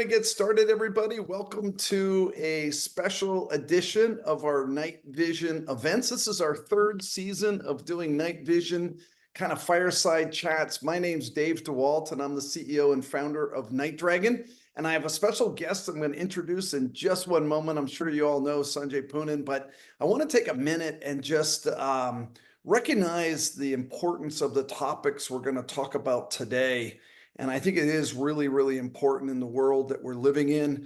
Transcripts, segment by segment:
going to get started, everybody. Welcome to a special edition of our Night Vision events. This is our third season of doing Night Vision kind of fireside chats. My name's Dave DeWalt, and I'm the CEO and founder of NightDragon. And I have a special guest I'm going to introduce in just one moment. I'm sure you all know Sanjay Poonen, but I want to take a minute and just recognize the importance of the topics we're going to talk about today. And I think it is really, really important in the world that we're living in.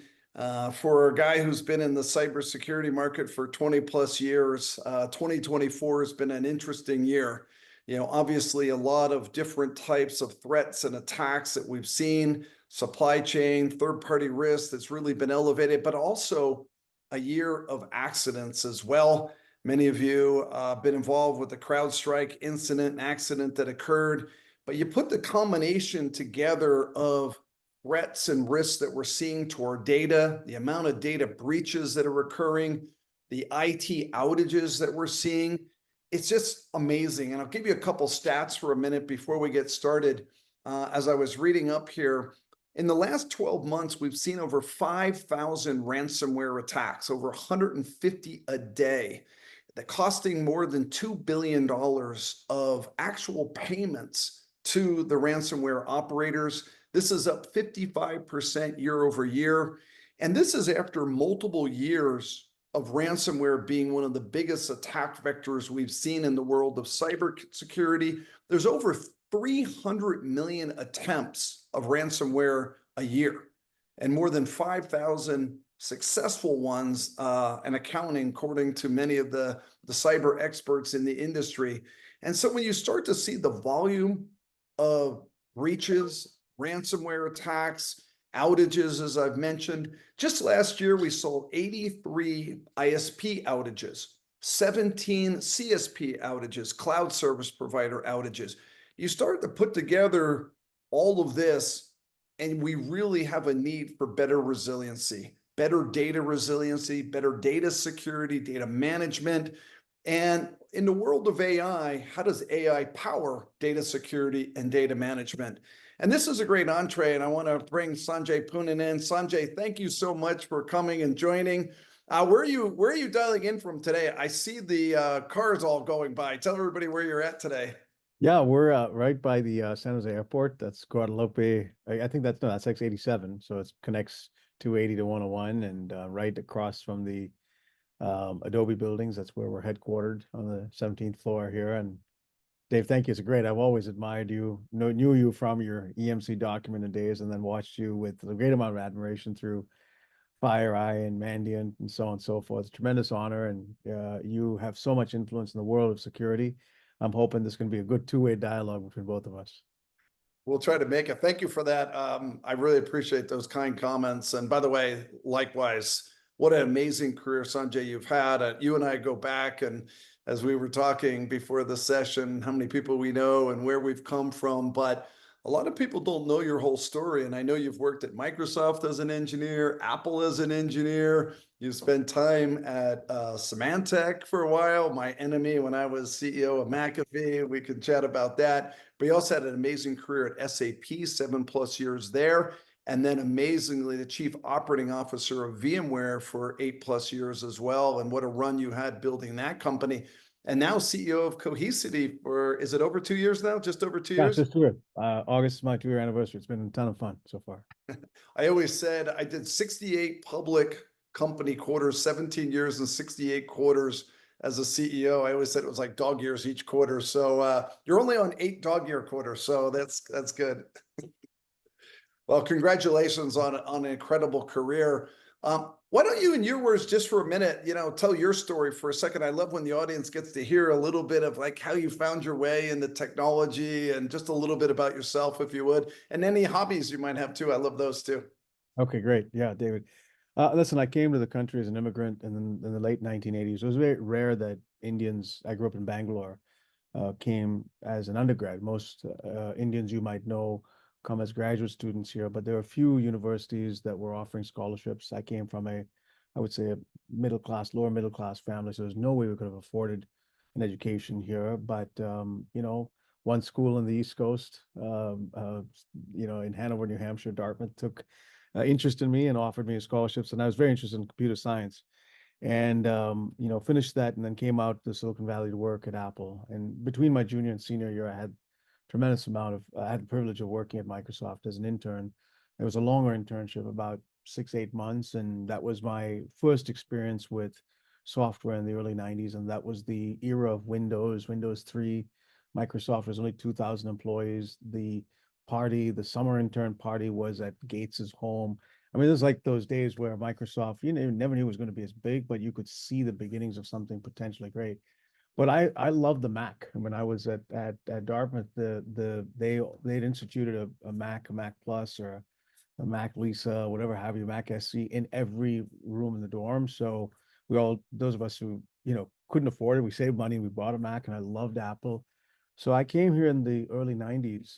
For a guy who's been in the cybersecurity market for 20 plus years, 2024 has been an interesting year. You know, obviously a lot of different types of threats and attacks that we've seen, supply chain, third-party risk that's really been elevated, but also a year of accidents as well. Many of you have been involved with the CrowdStrike incident and accident that occurred. But you put the combination together of threats and risks that we're seeing to our data, the amount of data breaches that are occurring, the IT outages that we're seeing. It's just amazing. And I'll give you a couple stats for a minute before we get started. As I was reading up here, in the last 12 months, we've seen over 5,000 ransomware attacks, over 150 a day, that costing more than $2 billion of actual payments to the ransomware operators. This is up 55% year over year. And this is after multiple years of ransomware being one of the biggest attack vectors we've seen in the world of cybersecurity. There's over 300 million attempts of ransomware a year and more than 5,000 successful ones and accounting, according to many of the cyber experts in the industry. And so when you start to see the volume of breaches, ransomware attacks, outages, as I've mentioned. Just last year, we saw 83 ISP outages, 17 CSP outages, cloud service provider outages. You start to put together all of this, and we really have a need for better resiliency, better data security, data management. And in the world of AI, how does AI power data security and data management? And this is a great entree, and I want to bring Sanjay Poonen in. Sanjay, thank you so much for coming and joining. Where are you dialing in from today? I see the cars all going by. Tell everybody where you're at today. Yeah, we're right by the San Jose airport. That's Guadalupe. I think that's X87. So it connects 280 to 101 and right across from the Adobe buildings. That's where we're headquartered on the 17th floor here. And Dave, thank you. It's great. I've always admired you, knew you from your EMC documented days, and then watched you with a great amount of admiration through FireEye and Mandiant and so on and so forth. It's a tremendous honor, and you have so much influence in the world of security. I'm hoping this can be a good two-way dialogue between both of us. We'll try to make it. Thank you for that. I really appreciate those kind comments. And by the way, likewise, what an amazing career, Sanjay, you've had. You and I go back, and as we were talking before the session, how many people we know and where we've come from, but a lot of people don't know your whole story. And I know you've worked at Microsoft as an engineer, Apple as an engineer. You spent time at Symantec for a while, my enemy when I was CEO of McAfee. We could chat about that. But you also had an amazing career at SAP, 7+ years there. And then amazingly, the chief operating officer of VMware for 8+ years as well. And what a run you had building that company. And now CEO of Cohesity for, is it over 2 years now? Just over 2 years? Yeah, just 2 years. August is my 2-year anniversary. It's been a ton of fun so far. I always said I did 68 public company quarters, 17 years and 68 quarters as a CEO. I always said it was like dog years each quarter. So you're only on 8 dog year quarters. So that's good. Well, congratulations on an incredible career. Why don't you, in your words, just for a minute, tell your story for a second. I love when the audience gets to hear a little bit of like how you found your way into technology and just a little bit about yourself, if you would, and any hobbies you might have too. I love those too. Okay, great. Yeah, David. Listen, I came to the country as an immigrant in the late 1980s. It was very rare that Indians, I grew up in Bangalore, came as an undergrad. Most Indians you might know come as graduate students here, but there are a few universities that were offering scholarships. I came from I would say a lower middle class family, so there's no way we could have afforded an education here. But one school on the East Coast, in Hanover, New Hampshire, Dartmouth, took interest in me and offered me scholarships. And I was very interested in computer science. And finished that and then came out to Silicon Valley to work at Apple. And between my junior and senior year, I had tremendous amount of I had the privilege of working at Microsoft as an intern. It was a longer internship, about 6, 8 months, and that was my first experience with software in the early 90s. And that was the era of Windows 3. Microsoft was only 2,000 employees. The summer intern party was at Gates's home. I mean, it was like those days where Microsoft, never knew it was going to be as big, but you could see the beginnings of something potentially great. But I love the Mac. When I was at Dartmouth, they'd instituted a Mac Plus or a Mac Lisa, whatever have you, Mac SC in every room in the dorm. So those of us who couldn't afford it, we saved money, we bought a Mac, and I loved Apple. So I came here in the early 90s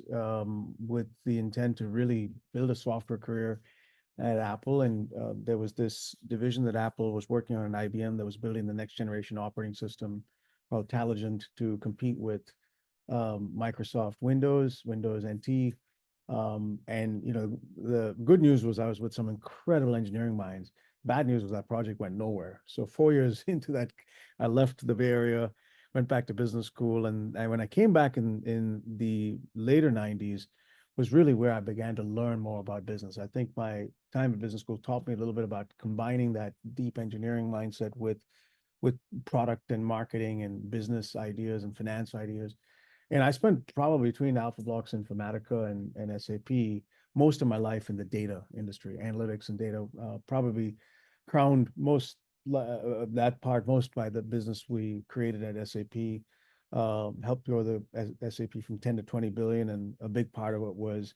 with the intent to really build a software career at Apple. And there was this division that Apple was working on at IBM that was building the next generation operating system called Taligent to compete with Microsoft Windows NT. And the good news was I was with some incredible engineering minds. Bad news was that project went nowhere. So 4 years into that, I left the Bay Area, went back to business school, and when I came back in the later 90s was really where I began to learn more about business. I think my time at business school taught me a little bit about combining that deep engineering mindset with product and marketing and business ideas and finance ideas. And I spent probably between Alpha Blocks, Informatica, and SAP most of my life in the data industry, analytics and data. Probably crowned most that part most by the business we created at SAP. Helped grow the SAP from 10 to 20 billion, and a big part of it was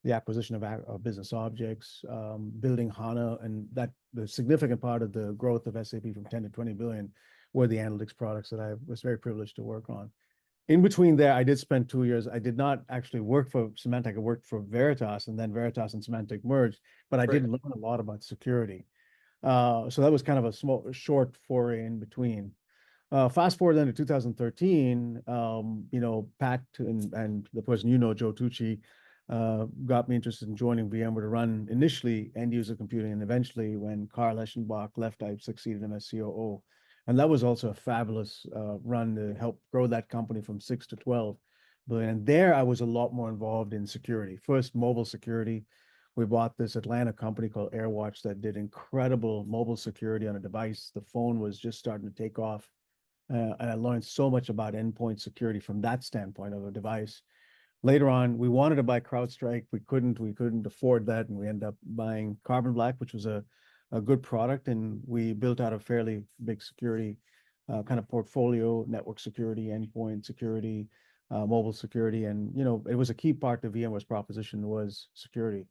the acquisition of business objects, building HANA, and that the significant part of the growth of SAP from 10 to 20 billion were the analytics products that I was very privileged to work on. In between there, I did spend 2 years. I did not actually work for Symantec. I worked for Veritas, and then Veritas and Symantec merged, but I Right. did learn a lot about security. So that was kind of a short foray in between. Fast forward then to 2013, Pat and the person Joe Tucci, got me interested in joining VMware to run initially end user computing, and eventually when Carl Eschenbach left, I succeeded him as COO. And that was also a fabulous run to help grow that company from 6 to 12 billion. And there I was a lot more involved in security. First, mobile security. We bought this Atlanta company called AirWatch that did incredible mobile security on a device. The phone was just starting to take off. And I learned so much about endpoint security from that standpoint of a device. Later on, we wanted to buy CrowdStrike. We couldn't afford that. And we ended up buying Carbon Black, which was a good product. And we built out a fairly big security kind of portfolio, network security, endpoint security, mobile security. And, it was a key part of VMware's proposition was security.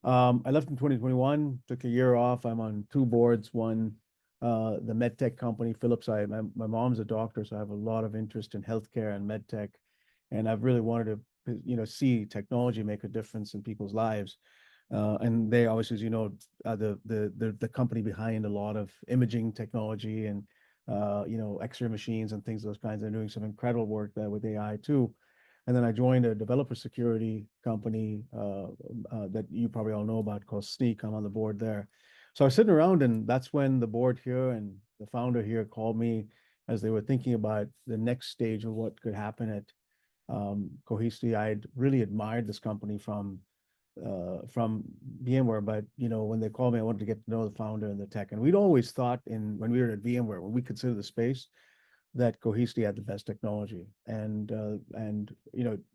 I left in 2021, took a year off. I'm on 2 boards. One, the medtech company, Philips. My mom's a doctor, so I have a lot of interest in healthcare and medtech. And I've really wanted to, see technology make a difference in people's lives. And they obviously, as you know, the company behind a lot of imaging technology and, X-ray machines and things, those kinds. They're doing some incredible work there with AI too. And then I joined a developer security company that you probably all know about called Sneak. I'm on the board there. So I was sitting around, and that's when the board here and the founder here called me as they were thinking about the next stage of what could happen at Cohesity. I'd really admired this company from VMware, but when they called me, I wanted to get to know the founder and the tech. And we'd always thought when we were at VMware, when we considered the space, that Cohesity had the best technology, and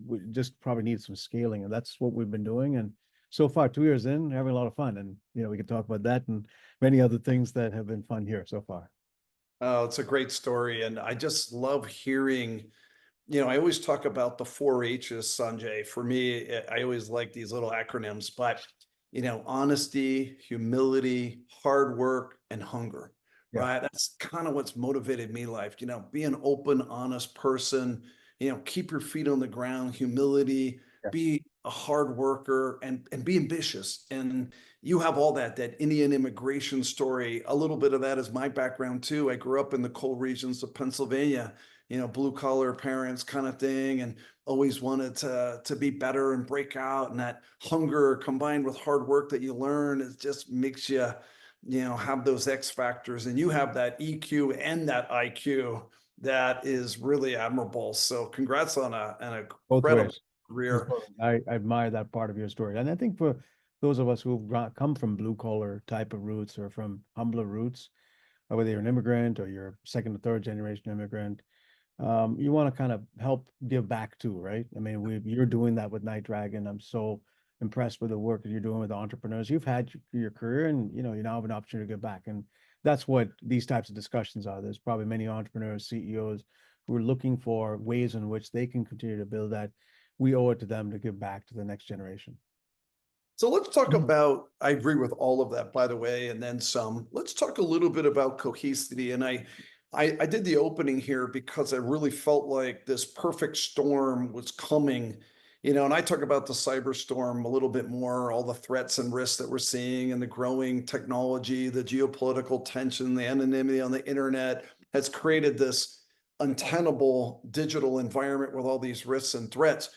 we just probably need some scaling, and that's what we've been doing. And so far, 2 years in, having a lot of fun, and we can talk about that and many other things that have been fun here so far. Oh, it's a great story. And I just love hearing, I always talk about the 4 H's, Sanjay. For me, I always like these little acronyms, but, honesty, humility, hard work, and hunger, Yeah, right? That's kind of what's motivated me life, be an open, honest person, keep your feet on the ground, humility, yeah, be a hard worker, and be ambitious. And you have all that Indian immigration story. A little bit of that is my background too. I grew up in the coal regions of Pennsylvania, blue collar parents kind of thing, and always wanted to be better and break out, and that hunger combined with hard work that you learn, it just makes you, have those X factors, and you have that EQ and that IQ that is really admirable. So congrats on an Both incredible ways. Both career. ways. I admire that part of your story. And I think for those of us who've come from blue collar type of roots or from humbler roots, whether you're an immigrant or you're second or third generation immigrant, you want to kind of help give back too, right? I mean, you're doing that with NightDragon. I'm so impressed with the work that you're doing with entrepreneurs. You've had your career, and you now have an opportunity to give back, and that's what these types of discussions are. There's probably many entrepreneurs, CEOs who are looking for ways in which they can continue to build that. We owe it to them to give back to the next generation. So let's talk about, I agree with all of that, by the way, and then some. Let's talk a little bit about Cohesity. And I did the opening here because I really felt like this perfect storm was coming, and I talk about the cyber storm a little bit more, all the threats and risks that we're seeing and the growing technology, the geopolitical tension, the anonymity on the internet has created this untenable digital environment with all these risks and threats.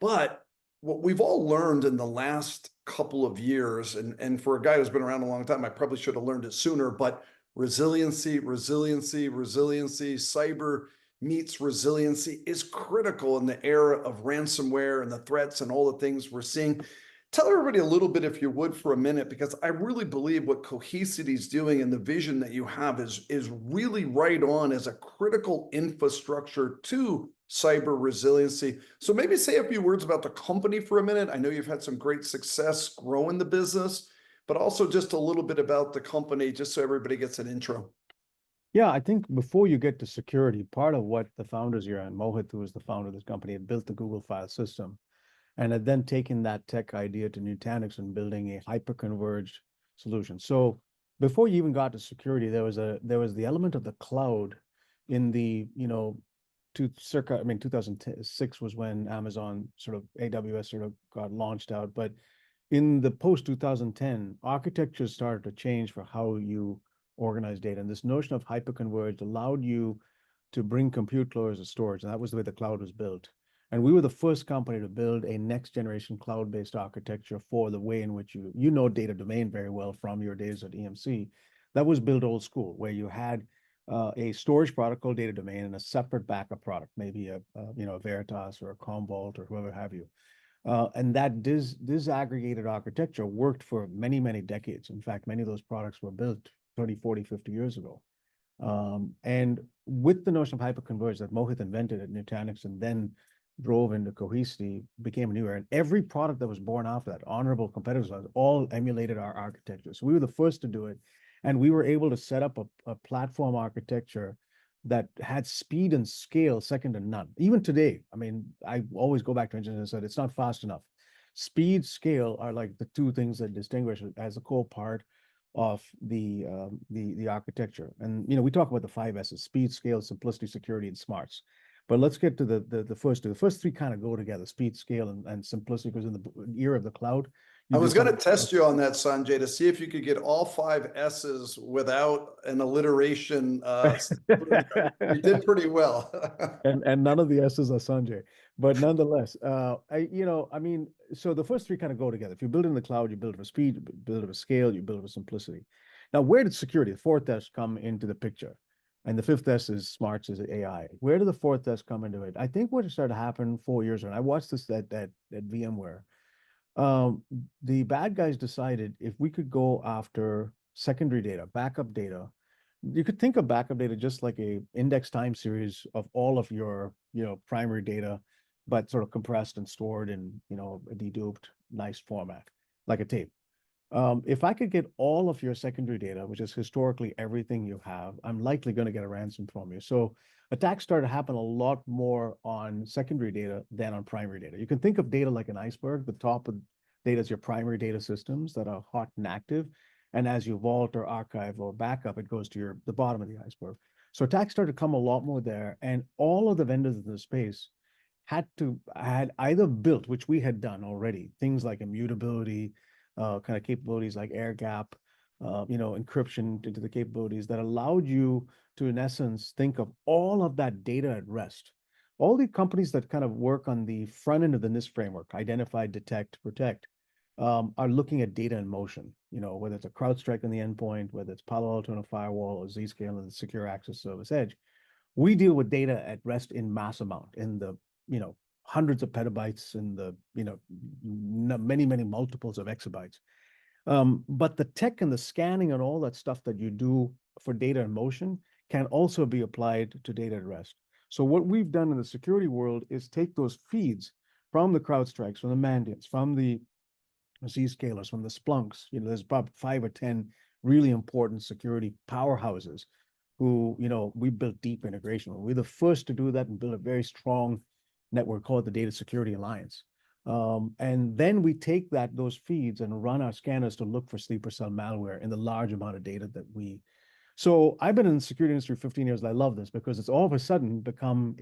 But what we've all learned in the last couple of years, and for a guy who's been around a long time, I probably should have learned it sooner, but resiliency, resiliency, resiliency, cyber meets resiliency is critical in the era of ransomware and the threats and all the things we're seeing. Tell everybody a little bit, if you would, for a minute, because I really believe what Cohesity is doing and the vision that you have is really right on as a critical infrastructure to cyber resiliency. So maybe say a few words about the company for a minute. I know you've had some great success growing the business, but also just a little bit about the company, just so everybody gets an intro. Yeah, I think before you get to security, part of what the founders here, and Mohit, who was the founder of this company, had built the Google file system, and had then taken that tech idea to Nutanix and building a hyper-converged solution. So before you even got to security, there was the element of the cloud in the, 2006 was when Amazon sort of AWS sort of got launched out. But in the post 2010, architecture started to change for how you organize data. And this notion of hyper-converged allowed you to bring compute close to storage. And that was the way the cloud was built. And we were the first company to build a next generation cloud-based architecture for the way in which you know data domain very well from your days at EMC. That was built old school, where you had a storage product called data domain and a separate backup product, maybe a Veritas or a Commvault or whoever have you. And that disaggregated architecture worked for many, many decades. In fact, many of those products were built 30, 40, 50 years ago. And with the notion of hyperconverged that Mohit invented at Nutanix and then drove into Cohesity, became a new era. And every product that was born after that, honorable competitors, all emulated our architecture. So we were the first to do it. And we were able to set up a platform architecture that had speed and scale second to none. Even today, I mean, I always go back to engineers and said, it's not fast enough. Speed, scale are like the two things that distinguish it as a core part of the architecture. And we talk about the 5 S's: speed, scale, simplicity, security, and smarts. But let's get to the first two. The first three kind of go together: speed, scale, and simplicity, because in the era of the cloud, I was going to test you on that, Sanjay, to see if you could get all 5 S's without an alliteration. You did pretty well. and none of the S's are Sanjay, but nonetheless, so the first three kind of go together. If you build in the cloud, you build it for speed, you build it for scale, you build it for simplicity. Now, where did security, the fourth S, come into the picture? And the fifth S is smarts, is AI. Where did the fourth S come into it? I think what started to happen 4 years ago, and I watched this at VMware. The bad guys decided if we could go after secondary data, backup data. You could think of backup data just like a index time series of all of your, primary data, but sort of compressed and stored in, a deduped, nice format, like a tape. If I could get all of your secondary data, which is historically everything you have, I'm likely going to get a ransom from you. So attacks started to happen a lot more on secondary data than on primary data. You can think of data like an iceberg. The top of data is your primary data systems that are hot and active. And as you vault or archive or backup, it goes to the bottom of the iceberg. So attacks started to come a lot more there. And all of the vendors in the space had either built, which we had done already, things like immutability, kind of capabilities like air gap, encryption into the capabilities that allowed you to, in essence, think of all of that data at rest all the companies that kind of work on the front end of the NIST framework, identify, detect, protect, are looking at data in motion, whether it's a CrowdStrike on the endpoint, whether it's Palo Alto on a firewall, or Zscaler on the secure access service edge. We deal with data at rest in mass amount, in the, hundreds of petabytes, in the, many, many multiples of exabytes. But the tech and the scanning and all that stuff that you do for data in motion can also be applied to data at rest. So what we've done in the security world is take those feeds from the CrowdStrikes, from the Mandiants, from the Zscalers, from the Splunks. There's about 5 or 10 really important security powerhouses who, we built deep integration. We're the first to do that and build a very strong network called the Data Security Alliance. And then we take those feeds and run our scanners to look for sleeper cell malware in the large amount of data that we. So I've been in the security industry 15 years. I love this because it's all of a sudden become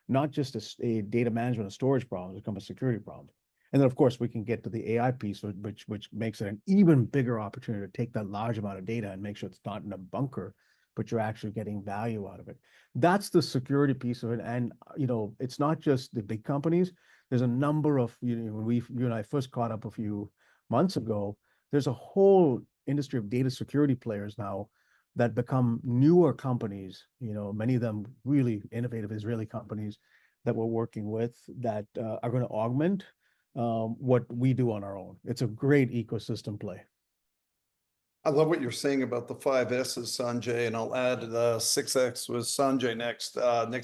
not just a data management and storage problem, it's become a security problem. And then of course we can get to the AI piece, which makes it an even bigger opportunity to take that large amount of data and make sure it's not in a bunker, but you're actually getting value out of it. That's the security piece of it. And, it's not just the big companies. There's a number of, when you and I first caught up a few months ago, there's a whole industry of data security players now that become newer companies, many of them really innovative Israeli companies that we're working with that are going to augment what we do on our own. It's a great ecosystem play. I love what you're saying about the 5S's, Sanjay, and I'll add the 6X with Sanjay next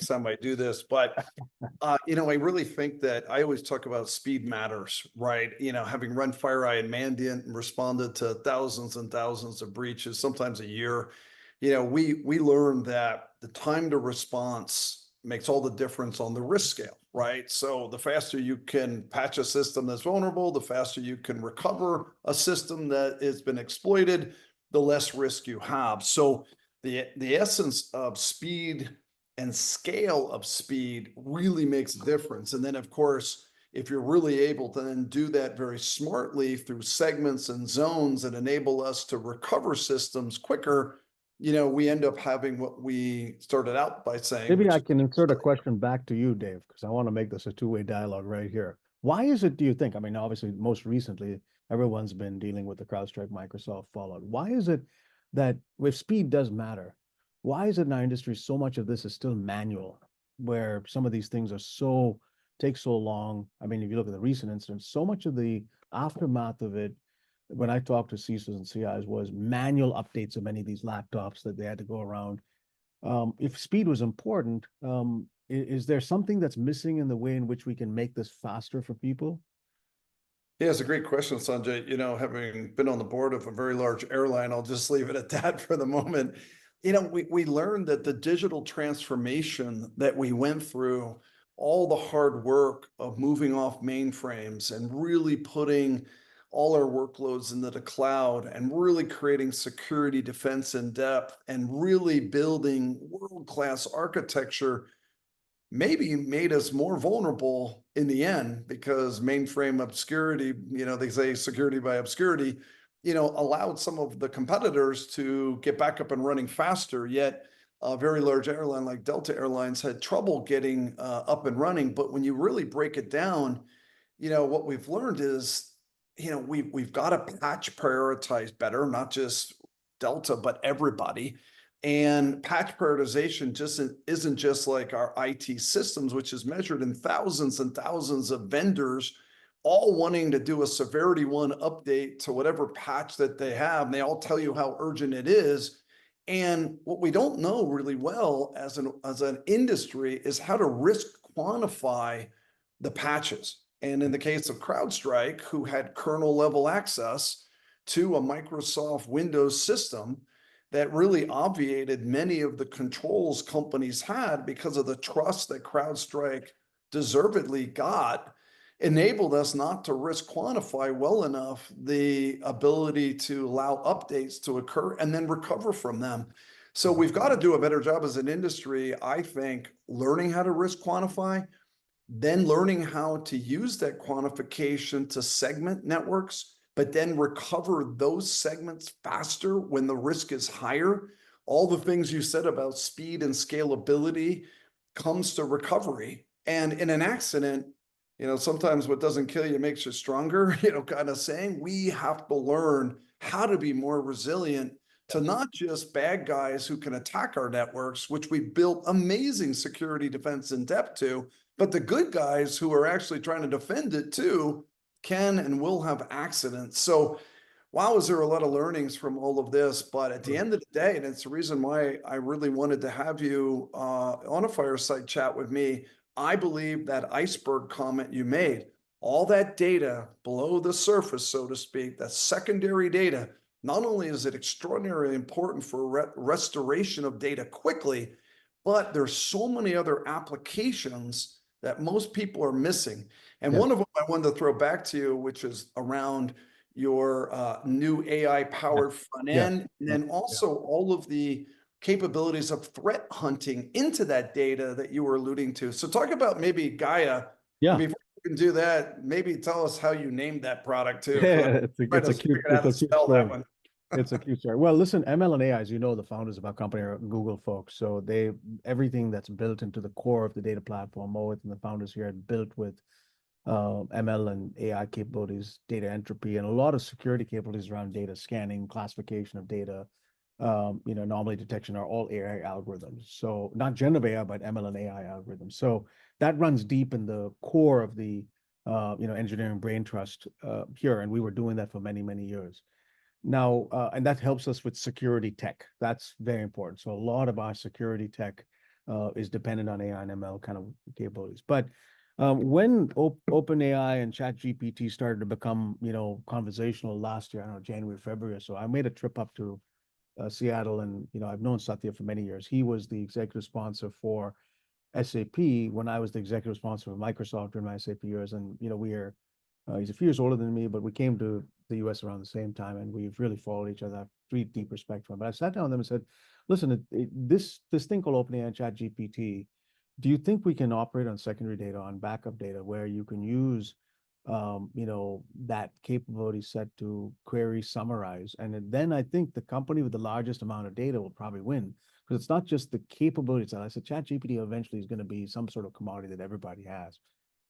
time I do this. But I really think that I always talk about speed matters, right? Having run FireEye and Mandiant and responded to thousands and thousands of breaches, sometimes a year, we learned that the time to response makes all the difference on the risk scale, right? So the faster you can patch a system that's vulnerable, the faster you can recover a system that has been exploited, the less risk you have. So the essence of speed and scale of speed really makes a difference. And then of course, if you're really able to then do that very smartly through segments and zones that enable us to recover systems quicker, we end up having what we started out by saying. Maybe I can insert a question back to you, Dave, because I want to make this a two-way dialogue right here. Why is it, do you think, obviously, most recently, everyone's been dealing with the CrowdStrike, Microsoft fallout. Why is it that if speed does matter, why is it in our industry so much of this is still manual, where some of these things take so long? If you look at the recent incidents, so much of the aftermath of it, when I talked to CISOs and CIs, was manual updates of many of these laptops that they had to go around. If speed was important, is there something that's missing in the way in which we can make this faster for people? Yeah, it's a great question, Sanjay. Having been on the board of a very large airline, I'll just leave it at that for the moment. We learned that the digital transformation that we went through, all the hard work of moving off mainframes and really putting all our workloads into the cloud and really creating security defense in depth and really building world-class architecture maybe made us more vulnerable in the end, because mainframe obscurity, they say security by obscurity, allowed some of the competitors to get back up and running faster. Yet a very large airline like Delta Airlines had trouble getting up and running. But when you really break it down, what we've learned is, we've got to patch prioritize better, not just Delta, but everybody. And patch prioritization just isn't just like our IT systems, which is measured in thousands and thousands of vendors, all wanting to do a severity one update to whatever patch that they have. And they all tell you how urgent it is. And what we don't know really well as an industry is how to risk quantify the patches. And in the case of CrowdStrike, who had kernel level access to a Microsoft Windows system that really obviated many of the controls companies had because of the trust that CrowdStrike deservedly got, enabled us not to risk quantify well enough the ability to allow updates to occur and then recover from them. So we've got to do a better job as an industry, I think, learning how to risk quantify, then learning how to use that quantification to segment networks, but then recover those segments faster when the risk is higher. All the things you said about speed and scalability comes to recovery. And in an accident, sometimes what doesn't kill you makes you stronger, kind of saying. We have to learn how to be more resilient to not just bad guys who can attack our networks, which we built amazing security defense in depth to, but the good guys who are actually trying to defend it too can and will have accidents. So, wow, is there a lot of learnings from all of this? But at the end of the day, and it's the reason why I really wanted to have you on a fireside chat with me, I believe that iceberg comment you made, all that data below the surface, so to speak, that secondary data, not only is it extraordinarily important for restoration of data quickly, but there's so many other applications that most people are missing. And Yeah. one of them I wanted to throw back to you, which is around your new AI powered front Yeah. end, and then also all of the capabilities of threat hunting into that data that you were alluding to. So talk about maybe Gaia. And Yeah. before you can do that, maybe tell us how you named that product too, because I'm Yeah. trying to figure out how to spell that one. It's a cute story. Well, listen, ML and AI, as you know, the founders of our company are Google folks. So everything that's built into the core of the data platform, Mohit and the founders here had built with ML and AI capabilities, data entropy, and a lot of security capabilities around data scanning, classification of data, anomaly detection are all AI algorithms. So not generative AI, but ML and AI algorithms. So that runs deep in the core of the engineering brain trust here, and we were doing that for many, many years. Now, and that helps us with security tech. That's very important. So a lot of our security tech is dependent on AI and ML kind of capabilities. But when OpenAI and ChatGPT started to become, conversational last year, I don't know, January, February or so, I made a trip up to Seattle, and I've known Satya for many years. He was the executive sponsor for SAP when I was the executive sponsor of Microsoft during my SAP years, and he's a few years older than me, but we came to the US around the same time, and we've really followed each other. I have pretty deep respect for him. But I sat down with them and said, listen, this thing called OpenAI and ChatGPT, do you think we can operate on secondary data, on backup data, where you can use that capability set to query, summarize? And then I think the company with the largest amount of data will probably win, because it's not just the capabilities. I said ChatGPT eventually is going to be some sort of commodity that everybody has.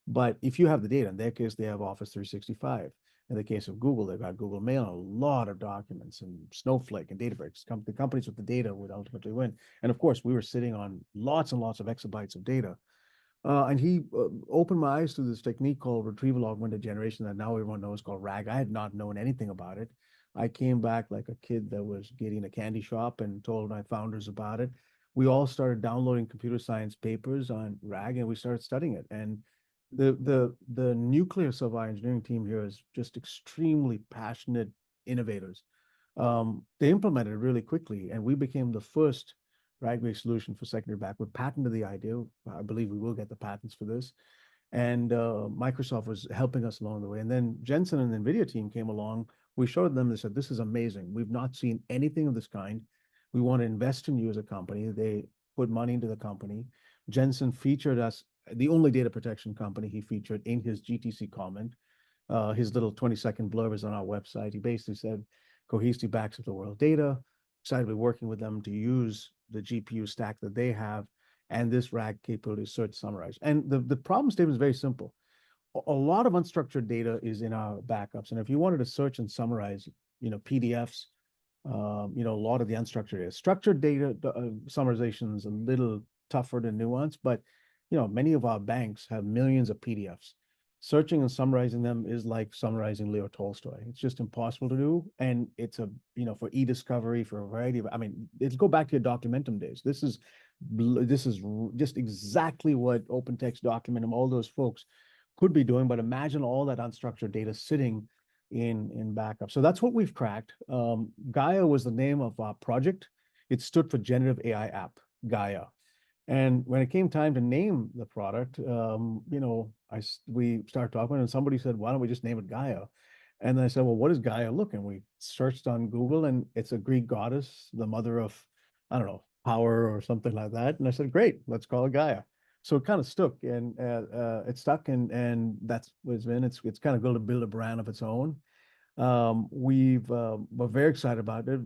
But if you have the data, in their case, they have Office 365. In the case of Google, they've got Google Mail and a lot of documents, and Snowflake and Databricks. The companies with the data would ultimately win. And of course, we were sitting on lots and lots of exabytes of data. And he opened my eyes to this technique called retrieval augmented generation that now everyone knows, called RAG. I had not known anything about it. I came back like a kid that was getting a candy shop and told my founders about it. We all started downloading computer science papers on RAG, and we started studying it. And the nucleus of our engineering team here is just extremely passionate innovators. They implemented it really quickly, and we became the first RAG-based solution for secondary backup. We patented the idea. I believe we will get the patents for this. And Microsoft was helping us along the way. And then Jensen and the NVIDIA team came along. We showed them, they said, this is amazing. We've not seen anything of this kind. We want to invest in you as a company. They put money into the company. Jensen featured us, the only data protection company he featured in his GTC comment. His little 20-second blurb is on our website. He basically said, Cohesity backs up the world data. Excited to be working with them to use the GPU stack that they have and this RAG capability to search, summarize. And the problem statement is very simple. A lot of unstructured data is in our backups. And if you wanted to search and summarize, PDFs, a lot of the unstructured data. Structured data summarization is a little tougher to nuance, but many of our banks have millions of PDFs. Searching and summarizing them is like summarizing Leo Tolstoy. It's just impossible to do. And it's for e-discovery, for a variety of, let's go back to your Documentum days. This is just exactly what OpenText, Documentum, all those folks could be doing, but imagine all that unstructured data sitting in backup. So that's what we've cracked. Gaia was the name of our project. It stood for Generative AI App, Gaia. And when it came time to name the product, we started talking, and somebody said, why don't we just name it Gaia? And then I said, well, what is Gaia? Look, and we searched on Google, and it's a Greek goddess, the mother of, I don't know, power or something like that. And I said, great, let's call it Gaia. So it kind of stuck, and it stuck, and that's what it's been. It's kind of going to build a brand of its own. We're very excited about it.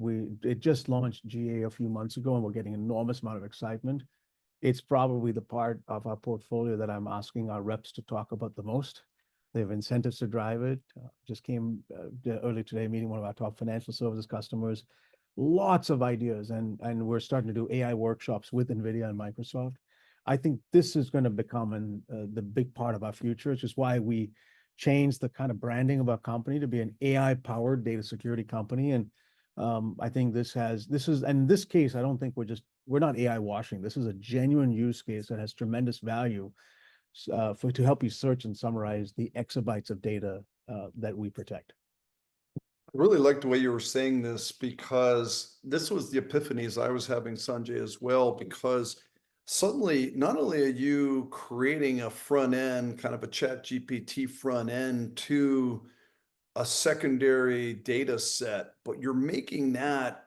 It just launched GA a few months ago, and we're getting an enormous amount of excitement. It's probably the part of our portfolio that I'm asking our reps to talk about the most. They have incentives to drive it. Just came early today meeting one of our top financial services customers. Lots of ideas, and we're starting to do AI workshops with NVIDIA and Microsoft. I think this is going to become the big part of our future, which is why we changed the kind of branding of our company to be an AI-powered data security company. And I think and in this case, I don't think we're not AI washing. This is a genuine use case that has tremendous value to help you search and summarize the exabytes of data that we protect. I really like the way you were saying this, because this was the epiphanies I was having, Sanjay, as well, because suddenly not only are you creating a front end, kind of a chat GPT front end to a secondary data set, but you're making that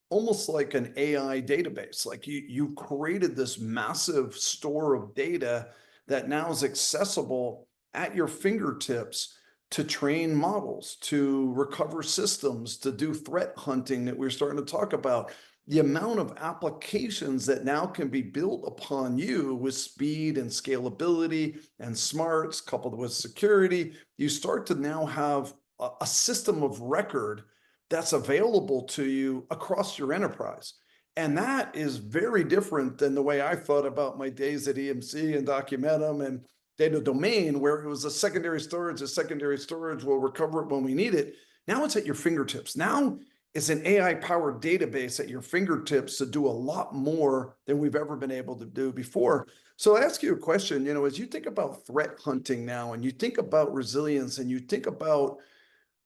almost like an AI database. Like you created this massive store of data that now is accessible at your fingertips to train models, to recover systems, to do threat hunting that we're starting to talk about. The amount of applications that now can be built upon you with speed and scalability and smarts coupled with security, you start to now have a system of record that's available to you across your enterprise. And that is very different than the way I thought about my days at EMC and Documentum and Data Domain, where it was a secondary storage will recover it when we need it. Now it's at your fingertips. Now it's an AI-powered database at your fingertips to do a lot more than we've ever been able to do before. So I ask you a question, as you think about threat hunting now, and you think about resilience, and you think about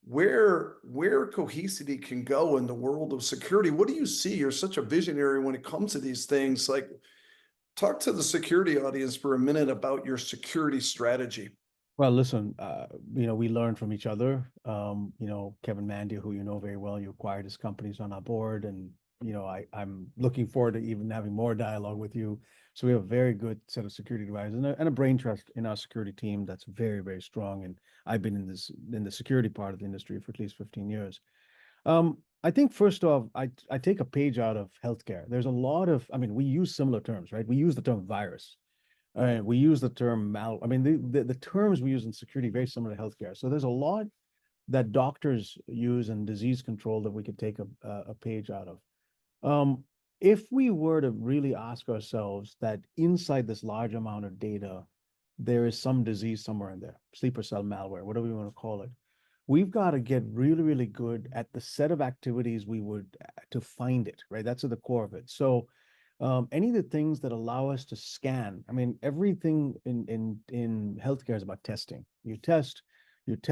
where Cohesity can go in the world of security, what do you see? You're such a visionary when it comes to these things. Like, talk to the security audience for a minute about your security strategy. Well, listen, we learn from each other. Kevin Mandia, who you know very well, you acquired his companies on our board, and I'm looking forward to even having more dialogue with you. So we have a very good set of security advisors and a brain trust in our security team that's very, very strong. And I've been in the security part of the industry for at least 15 years. I think first off, I take a page out of healthcare. There's a lot of, we use similar terms, right? We use the term virus. We use the term the terms we use in security very similar to healthcare. So there's a lot that doctors use in disease control that we could take a page out of. If we were to really ask ourselves that inside this large amount of data, there is some disease somewhere in there, sleeper cell malware, whatever you want to call it, we've got to get really, really good at the set of activities to find it, right? That's at the core of it. So any of the things that allow us to scan, everything in healthcare is about testing. You test and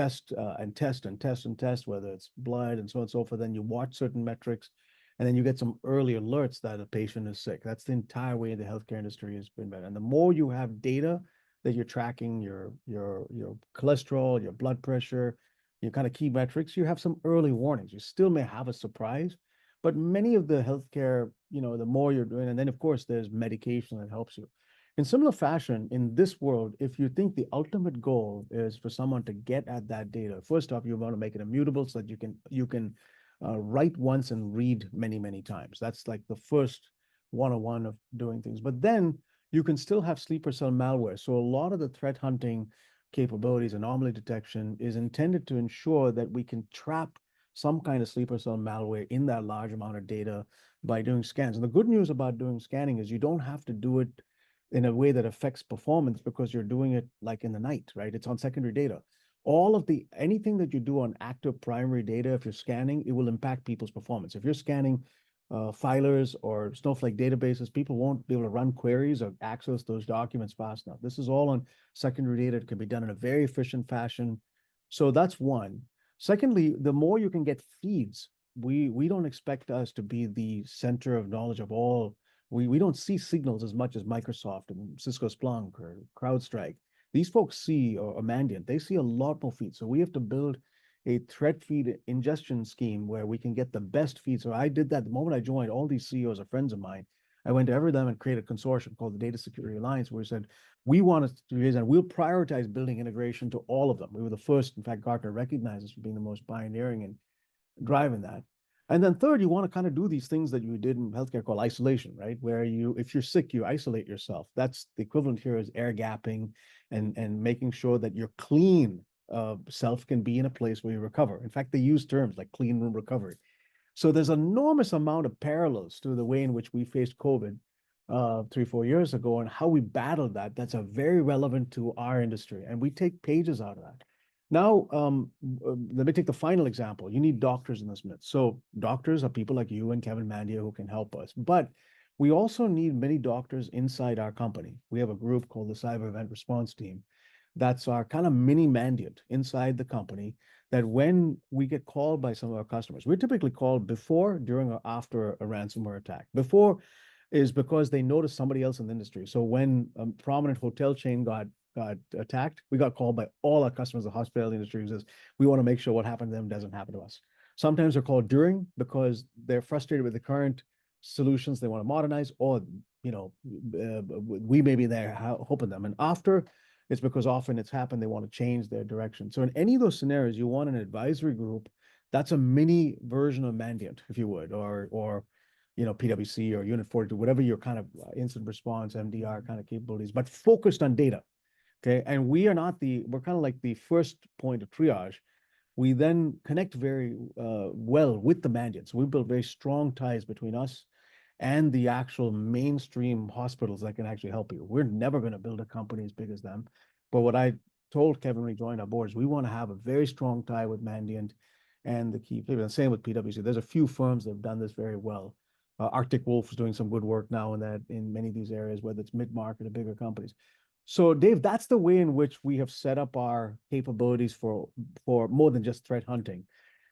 test and test and test, whether it's blood and so on and so forth. Then you watch certain metrics, and then you get some early alerts that a patient is sick. That's the entire way the healthcare industry has been better. And the more you have data that you're tracking your cholesterol, your blood pressure, your kind of key metrics, you have some early warnings. You still may have a surprise, but many of the healthcare, the more you're doing, and then of course there's medication that helps you. In similar fashion, in this world, if you think the ultimate goal is for someone to get at that data, first off, you want to make it immutable so that you can write once and read many, many times. That's like the first 101 of doing things. But then you can still have sleeper cell malware. So a lot of the threat hunting capabilities, anomaly detection, is intended to ensure that we can trap some kind of sleeper cell malware in that large amount of data by doing scans. And the good news about doing scanning is you don't have to do it in a way that affects performance, because you're doing it like in the night, right? It's on secondary data. Anything that you do on active primary data, if you're scanning, it will impact people's performance. If you're scanning filers or Snowflake databases, people won't be able to run queries or access those documents fast enough. This is all on secondary data. It can be done in a very efficient fashion. So that's one. Secondly, the more you can get feeds, we don't expect us to be the center of knowledge of all. We don't see signals as much as Microsoft and Cisco Splunk or CrowdStrike. These folks see, or Mandiant, they see a lot more feeds. So we have to build a threat feed ingestion scheme where we can get the best feeds. So I did that the moment I joined. All these CEOs are friends of mine. I went to every them and created a consortium called the Data Security Alliance, where we said, we want to raise, and we'll prioritize building integration to all of them. We were the first. In fact, Gartner recognized us for being the most pioneering and driving that. And then third, you want to kind of do these things that you did in healthcare called isolation, right? Where you, if you're sick, you isolate yourself. That's the equivalent here is air gapping and making sure that your clean self can be in a place where you recover. In fact, they use terms like clean room recovery. So there's an enormous amount of parallels to the way in which we faced COVID 3, 4 years ago and how we battled that. That's a very relevant to our industry. And we take pages out of that. Now, let me take the final example. You need doctors in this midst. So doctors are people like you and Kevin Mandia who can help us. But we also need many doctors inside our company. We have a group called the Cyber Event Response Team. That's our kind of mini Mandiant inside the company that when we get called by some of our customers, we're typically called before, during, or after a ransomware attack. Before is because they noticed somebody else in the industry. So when a prominent hotel chain got attacked, we got called by all our customers in the hospitality industry who says, we want to make sure what happened to them doesn't happen to us. Sometimes they're called during because they're frustrated with the current solutions they want to modernize, or, we may be there helping them. And after, it's because often it's happened, they want to change their direction. So in any of those scenarios, you want an advisory group that's a mini version of Mandiant, if you would, or PwC or Unit 42, whatever your kind of incident response, MDR kind of capabilities, but focused on data. Okay. And we're kind of like the first point of triage. We then connect very well with the Mandiants. We build very strong ties between us and the actual mainstream hospitals that can actually help you. We're never going to build a company as big as them. But what I told Kevin when he joined our board is we want to have a very strong tie with Mandiant and the key players. And same with PwC. There's a few firms that have done this very well. Arctic Wolf is doing some good work now in many of these areas, whether it's mid-market or bigger companies. So Dave, that's the way in which we have set up our capabilities for more than just threat hunting.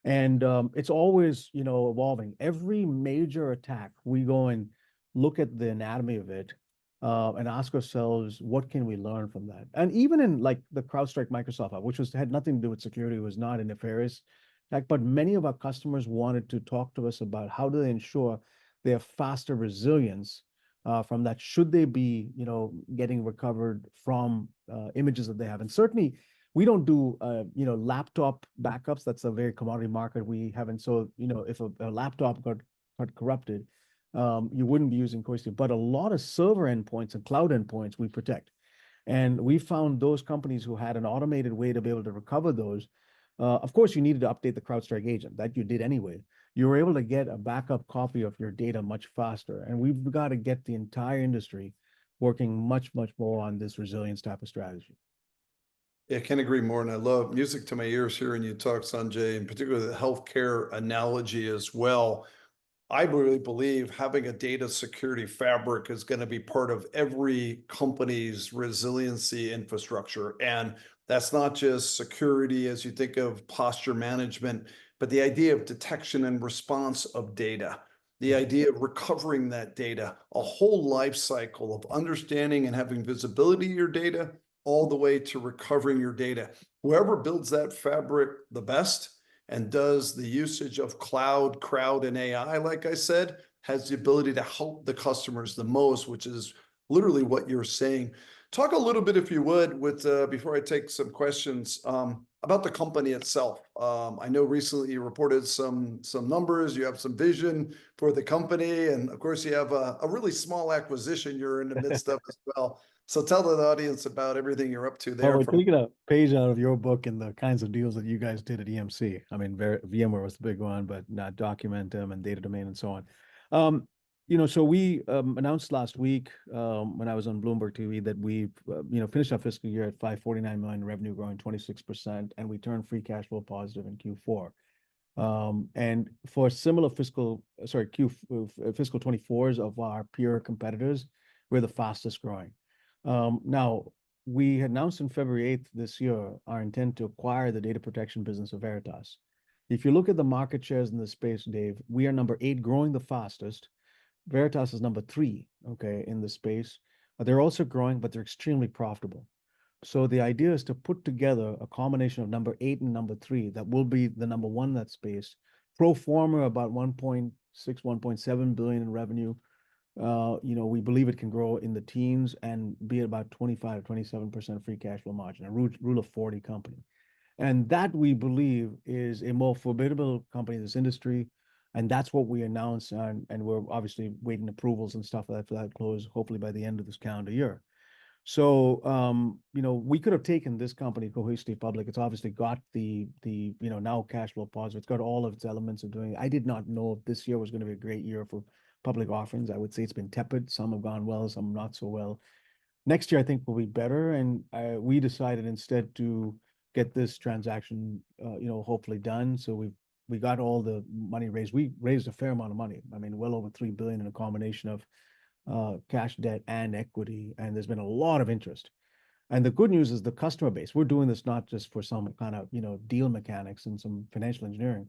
And it's always, evolving. Every major attack, we go and look at the anatomy of it and ask ourselves, what can we learn from that? And even in like the CrowdStrike Microsoft, which had nothing to do with security, it was not a nefarious attack, but many of our customers wanted to talk to us about how do they ensure they have faster resilience from that, should they be, getting recovered from images that they have. And certainly we don't do, laptop backups. That's a very commodity market. We haven't. So, if a laptop got corrupted, you wouldn't be using Cohesity. But a lot of server endpoints and cloud endpoints we protect. And we found those companies who had an automated way to be able to recover those. Of course, you needed to update the CrowdStrike agent. That you did anyway. You were able to get a backup copy of your data much faster. And we've got to get the entire industry working much, much more on this resilience type of strategy. Yeah, I can't agree more. And I love music to my ears hearing you talk, Sanjay, and particularly the healthcare analogy as well. I really believe having a data security fabric is going to be part of every company's resiliency infrastructure. And that's not just security as you think of posture management, but the idea of detection and response of data, the idea of recovering that data, a whole life cycle of understanding and having visibility of your data, all the way to recovering your data. Whoever builds that fabric the best and does the usage of cloud, crowd, and AI, like I said, has the ability to help the customers the most, which is literally what you're saying. Talk a little bit, if you would, with before I take some questions, about the company itself. I know recently you reported some numbers, you have some vision for the company, and of course you have a really small acquisition you're in the midst of as well. So tell the audience about everything you're up to there. We're taking a page out of your book and the kinds of deals that you guys did at EMC. I mean, VMware was the big one, but not Documentum and Data Domain and so on. So we announced last week when I was on Bloomberg TV that we, finished our fiscal year at $549 million revenue, growing 26%, and we turned free cash flow positive in Q4. And for similar fiscal 24s of our peer competitors, we're the fastest growing. Now, we had announced on February 8th this year our intent to acquire the data protection business of Veritas. If you look at the market shares in this space, Dave, we are number 8, growing the fastest. Veritas is number 3, okay, in the space. They're also growing, but they're extremely profitable. So the idea is to put together a combination of number 8 and number 3 that will be the number 1 in that space. Pro forma about 1.6, 1.7 billion in revenue. We believe it can grow in the teens and be about 25, 27% free cash flow margin, a rule of 40 company. And that we believe is a more formidable company in this industry And that's what we announced, and we're obviously waiting approvals and stuff like that for that close, hopefully by the end of this calendar year. So, we could have taken this company, Cohesity, public. It's obviously got now cash flow positive. It's got all of its elements of doing it. I did not know if this year was going to be a great year for public offerings. I would say it's been tepid. Some have gone well, some not so well. Next year, I think will be better. And we decided instead to get this transaction, hopefully done. So we got all the money raised. We raised a fair amount of money. I mean, well over 3 billion in a combination of cash, debt, and equity, and there's been a lot of interest. And the good news is the customer base. We're doing this not just for some kind of deal mechanics and some financial engineering.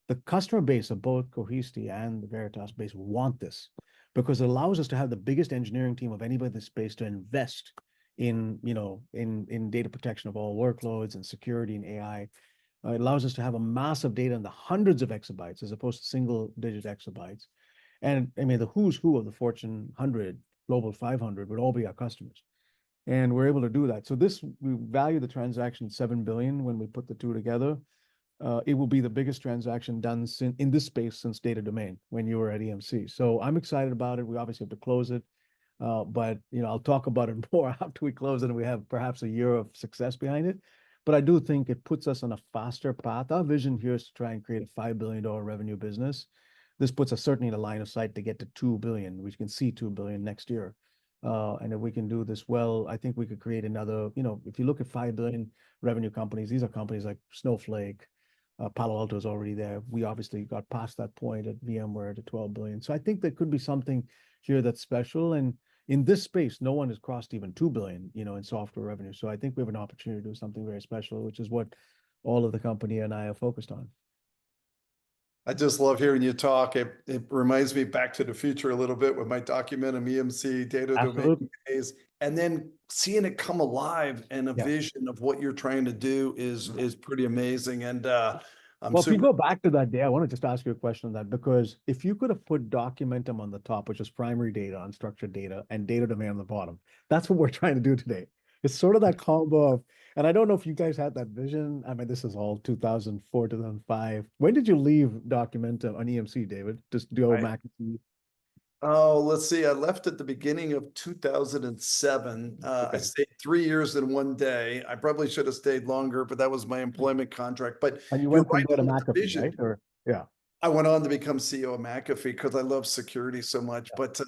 The customer base of both Cohesity and the Veritas base want this because it allows us to have the biggest engineering team of anybody in the space to invest in data protection of all workloads and security and AI. It allows us to have a massive data in the hundreds of exabytes as opposed to single-digit exabytes. And I mean, the who's who of the Fortune 100, Global 500 would all be our customers. And we're able to do that. So we value the transaction at $7 billion when we put the two together. It will be the biggest transaction done in this space since Data Domain when you were at EMC. So I'm excited about it. We obviously have to close it. But I'll talk about it more after we close it and we have perhaps a year of success behind it. But I do think it puts us on a faster path. Our vision here is to try and create a $5 billion revenue business. This puts us certainly in a line of sight to get to 2 billion. We can see 2 billion next year. And if we can do this well, I think we could create another, if you look at 5 billion revenue companies, these are companies like Snowflake, Palo Alto is already there. We obviously got past that point at VMware to 12 billion. So I think there could be something here that's special. And in this space, no one has crossed even 2 billion, in software revenue. So I think we have an opportunity to do something very special, which is what all of the company and I are focused on. I just love hearing you talk. It reminds me Back to the Future a little bit with my documentum EMC Data Domain days, and then seeing it come alive and a vision of what you're trying to do is pretty amazing. And if you go back to that day, I want to just ask you a question on that, because if you could have put Documentum on the top, which is primary data, unstructured data, and Data Domain on the bottom, that's what we're trying to do today. It's sort of that combo of, and I don't know if you guys had that vision. I mean, this is all 2004, 2005. When did you leave Documentum on EMC, David? Just do Mac. Oh, let's see. I left at the beginning of 2007. I stayed 3 years in one day. I probably should have stayed longer, but that was my employment contract. But and you went from there to McAfee, right? Or yeah. I went on to become CEO of McAfee because I love security so much. But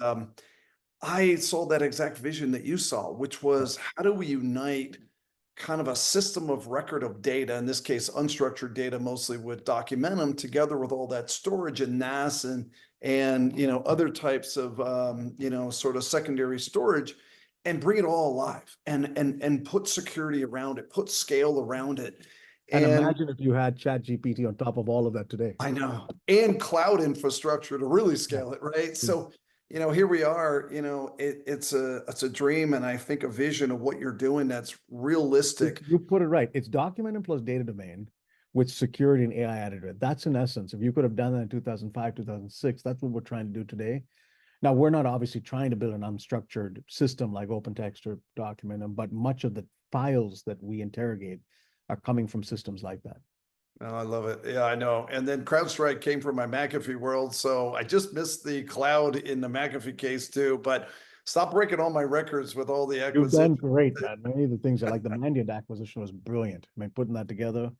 I saw that exact vision that you saw, which was how do we unite kind of a system of record of data, in this case, unstructured data, mostly with Documentum, together with all that storage and NAS and other types of sort of secondary storage, and bring it all alive and put security around it, put scale around it. And imagine if you had ChatGPT on top of all of that today. I know, and cloud infrastructure to really scale it, right? So here we are, it's a dream, and I think a vision of what you're doing that's realistic. You put it right. It's Documentum plus Data Domain with security and AI added to it. That's in essence. If you could have done that in 2005, 2006, that's what we're trying to do today. Now, we're not obviously trying to build an unstructured system like OpenText or Documentum, but much of the files that we interrogate are coming from systems like that. Oh, I love it. Yeah, I know. And then CrowdStrike came from my McAfee world. So I just missed the cloud in the McAfee case too, but stop breaking all my records with all the acquisitions. You've done great, man. Many of the things like the Mandiant acquisition was brilliant. I mean, putting that together,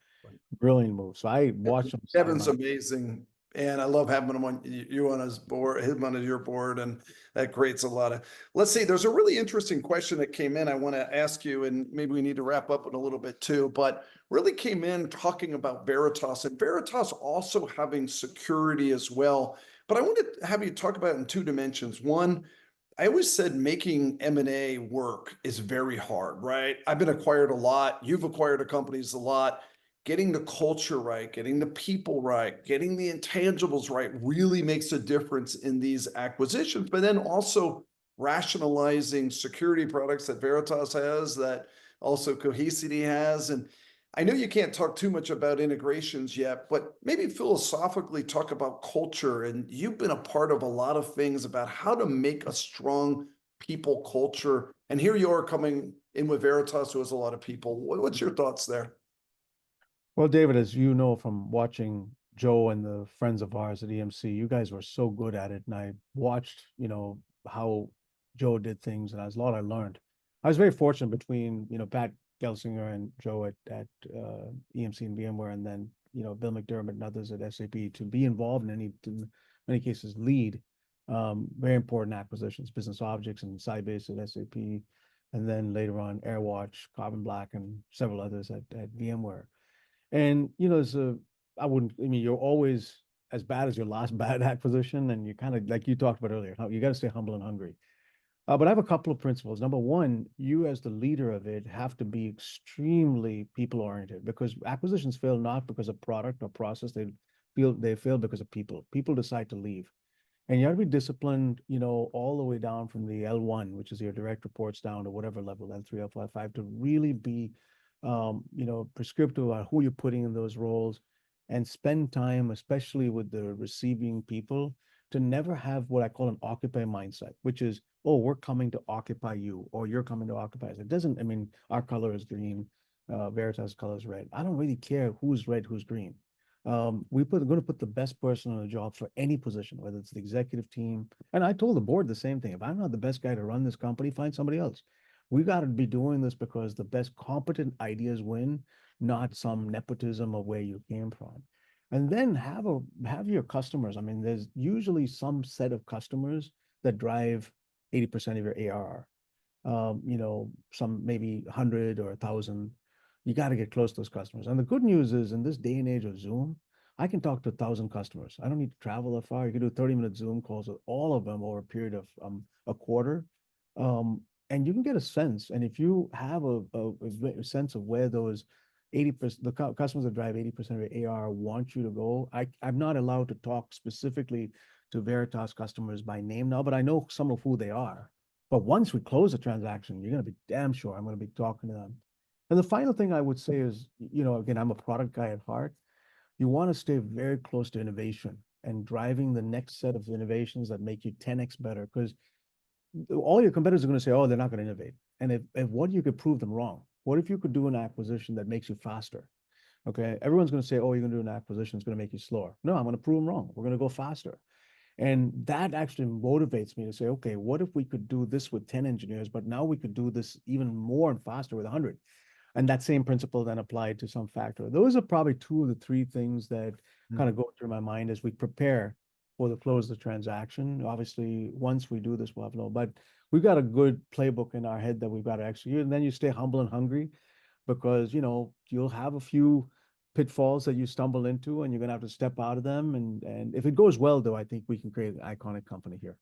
brilliant move. So I watched him. Kevin's amazing. And I love having him on his board, him on your board, and that creates a lot of. Let's see. There's a really interesting question that came in. I want to ask you, and maybe we need to wrap up in a little bit too. But really came in talking about Veritas, and Veritas also having security as well. But I want to have you talk about it in two dimensions. One, I always said making M&A work is very hard, right? I've been acquired a lot. You've acquired a companies a lot. Getting the culture right, getting the people right, getting the intangibles right really makes a difference in these acquisitions. But then also rationalizing security products that Veritas has, that also Cohesity has. And I know you can't talk too much about integrations yet, but maybe philosophically talk about culture. And you've been a part of a lot of things about how to make a strong people culture. And here you are coming in with Veritas, who has a lot of people. What's your thoughts there? Well, David, as you know from watching Joe and the friends of ours at EMC, you guys were so good at it. And I watched, how Joe did things, and there's a lot I learned. I was very fortunate between, Pat Gelsinger and Joe at EMC and VMware, and then, Bill McDermott and others at SAP to be involved in many cases, lead very important acquisitions, Business Objects and Sybase at SAP, and then later on AirWatch, Carbon Black, and several others at VMware. And you're always as bad as your last bad acquisition, and you kind of, like you talked about earlier, you got to stay humble and hungry. But I have a couple of principles. Number one, you as the leader of it have to be extremely people oriented, because acquisitions fail not because of product or process. They fail because of people. People decide to leave. And you have to be disciplined, all the way down from the L1, which is your direct reports, down to whatever level, L3, L5, 5, to really be, prescriptive about who you're putting in those roles, and spend time, especially with the receiving people, to never have what I call an occupy mindset, which is, oh, we're coming to occupy you, or you're coming to occupy us. It doesn't, our color is green, Veritas color is red. I don't really care who's red, who's green. We're going to put the best person on the job for any position, whether it's the executive team. And I told the board the same thing. If I'm not the best guy to run this company, find somebody else. We got to be doing this because the best competent ideas win, not some nepotism of where you came from. And then have your customers. There's usually some set of customers that drive 80% of your ARR. Some maybe 100 or 1,000. You got to get close to those customers. And the good news is, in this day and age of Zoom, I can talk to 1,000 customers. I don't need to travel that far. You can do 30-minute Zoom calls with all of them over a period of a quarter. And you can get a sense. And if you have a sense of where those 80%, the customers that drive 80% of your AR want you to go, I'm not allowed to talk specifically to Veritas customers by name now, but I know some of who they are. But once we close the transaction, you're going to be damn sure I'm going to be talking to them. And the final thing I would say is, again, I'm a product guy at heart. You want to stay very close to innovation and driving the next set of innovations that make you 10x better, because all your competitors are going to say, oh, they're not going to innovate. And if what you could prove them wrong? What if you could do an acquisition that makes you faster? Okay, everyone's going to say, oh, you're going to do an acquisition, it's going to make you slower. No, I'm going to prove them wrong. We're going to go faster. And that actually motivates me to say, okay, what if we could do this with 10 engineers, but now we could do this even more and faster with 100? And that same principle then applied to some factor. Those are probably two of the three things that kind of go through my mind as we prepare for the close of the transaction. Obviously, once we do this, we'll have but we've got a good playbook in our head that we've got to execute. And then you stay humble and hungry, because, you'll have a few pitfalls that you stumble into, and you're going to have to step out of them. And if it goes well, though, I think we can create an iconic company here.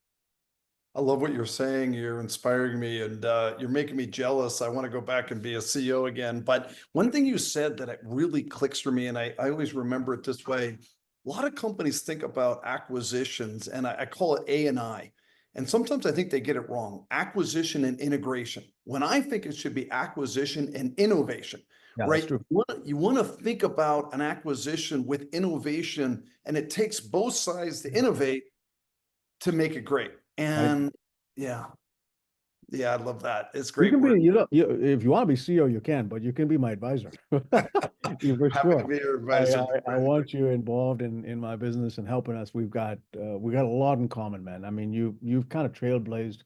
I love what you're saying. You're inspiring me, and you're making me jealous. I want to go back and be a CEO again. But one thing you said that it really clicks for me, and I always remember it this way. A lot of companies think about acquisitions, and I call it A&I. And sometimes I think they get it wrong. Acquisition and integration. When I think it should be acquisition and innovation, Yeah, right? that's true. You want to think about an acquisition with innovation, and it takes both sides to innovate to make it great. And yeah, I love that. It's You great can work. be, if you want to be CEO, you can, but you can be my advisor. For Happy to sure. be your advisor. I want you involved in my business and helping us. We've got a lot in common, man. You've kind of trailblazed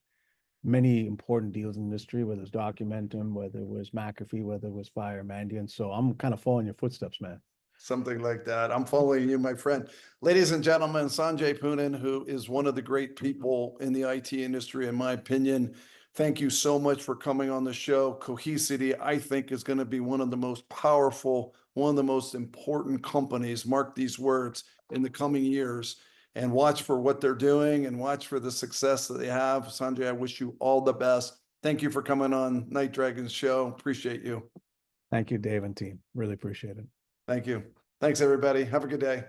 many important deals in the industry, whether it's Documentum, whether it was McAfee, whether it was Fire, Mandiant. So I'm kind of following your footsteps, man. Something like that. I'm following you, my friend. Ladies and gentlemen, Sanjay Poonen, who is one of the great people in the IT industry, in my opinion. Thank you so much for coming on the show. Cohesity, I think, is going to be one of the most powerful, one of the most important companies, mark these words, in the coming years. And watch for what they're doing and watch for the success that they have. Sanjay, I wish you all the best. Thank you for coming on NightDragon's show. Appreciate you. Thank you, Dave and team. Really appreciate it. Thank you. Thanks, everybody. Have a good day.